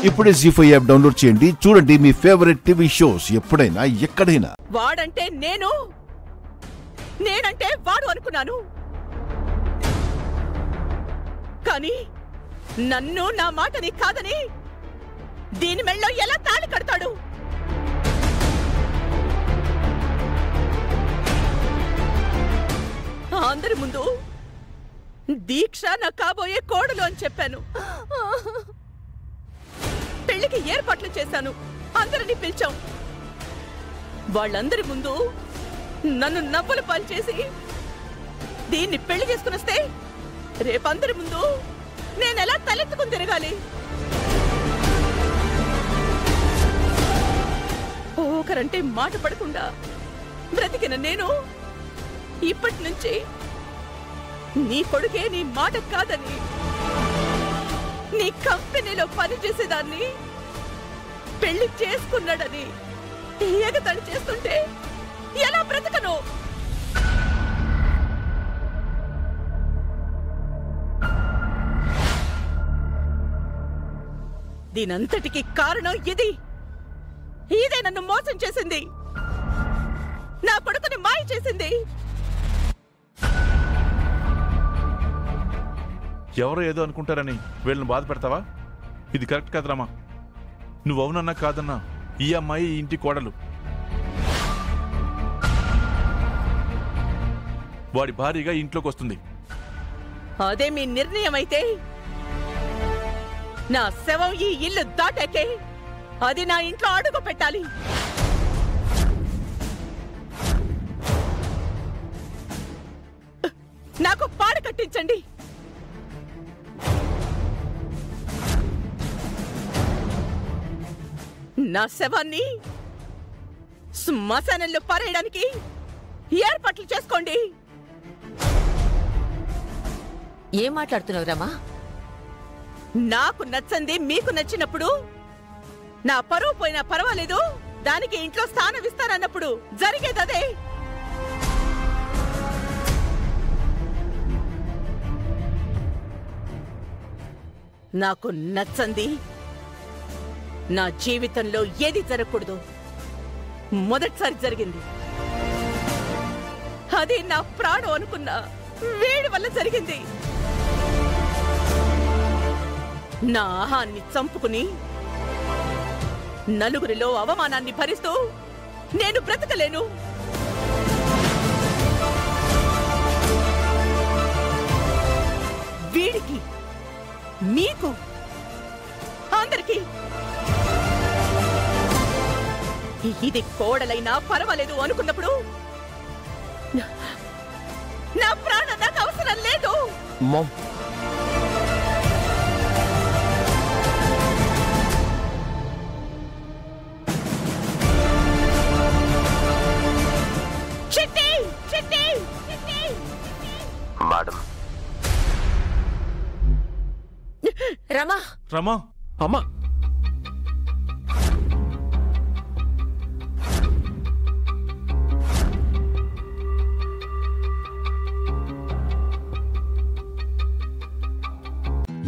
ఇప్పుడే జీ5 app download చేయండి. చూడండి మీ ఫేవరెట్ టీవీ షోస్ ఎప్పుడైనా ఎక్కడైనా. వాడంటే నేనంటే వాడు అనుకున్నాను, కానీ నన్ను నా మాటని కాదని దీని మెళ్ళో ఎలా తాళి కడతాడు? అందరి ముందు దీక్ష నా కాబోయే కోడలు అని చెప్పాను. పెళ్లికి ఏర్పాట్లు చేశాను, అందరినీ పిలిచాం. వాళ్ళందరి ముందు నన్ను నవ్వులు పాల్చేసి దీన్ని పెళ్లి చేసుకుని వస్తే రేపందరి ముందు నేనెలా తలెత్తుకుని తిరగాలి? ఒకరంటే మాట పడకుండా బ్రతికిన నేను ఇప్పటి నుంచి నీ కొడుకే నీ మాట కాదని, నీ కంపెనీలో పనిచేసేదాన్ని పెళ్లి చేసుకున్నాడని ఎగతాళి చేస్తుంటే ఎలా బ్రతకను? దీనంతటికి కారణం ఇదే నన్ను మోసం చేసింది, నా కొడుకుని మాయ చేసింది. ఎవరో ఏదో అనుకుంటారని వీళ్ళని బాధ పెడతావా? ఇది కరెక్ట్ కాదు రామా. నువ్వు అవునన్నా కాదన్నా ఈ అమ్మాయి ఈ ఇంటి కోడలు. వాడి భారీగా ఇంట్లోకి వస్తుంది. అదే మీ నిర్ణయం అయితే నా శవం ఈ ఇల్లు దాటాకే అది నా ఇంట్లో అడుగు పెట్టాలి. నాకు పాడు కట్టించండి. నా శవాన్ని శ్మశానంలో పారేయడానికి ఏర్పాట్లు చేసుకోండి. ఏం మాట్లాడుతున్నావు రమా? నాకు నచ్చంది మీకు నచ్చినప్పుడు నా పరువు పోయినా పర్వాలేదు, దానికి ఇంట్లో స్థానం ఇస్తానన్నప్పుడు జరిగేదదే. నాకు నచ్చంది నా జీవితంలో ఏది జరగకూడదు మొదటిసారి జరిగింది. అది నా ప్రాణం అనుకున్న వేడి వల్ల జరిగింది. నా ఆహాన్ని చంపుకుని నలుగురిలో అవమానాన్ని భరిస్తూ నేను బ్రతకలేను. వీడికి, మీకు, అందరికీ ఇది కోడలైనా పర్వాలేదు అనుకున్నప్పుడు నా ప్రాణం నాకు అవసరం లేదు. మేడం, రమా రమా అమ్మా,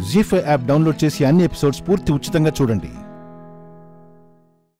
జీ5 యాప్ డౌన్లోడ్ చేసి అన్ని ఎపిసోడ్స్ పూర్తి ఉచితంగా చూడండి.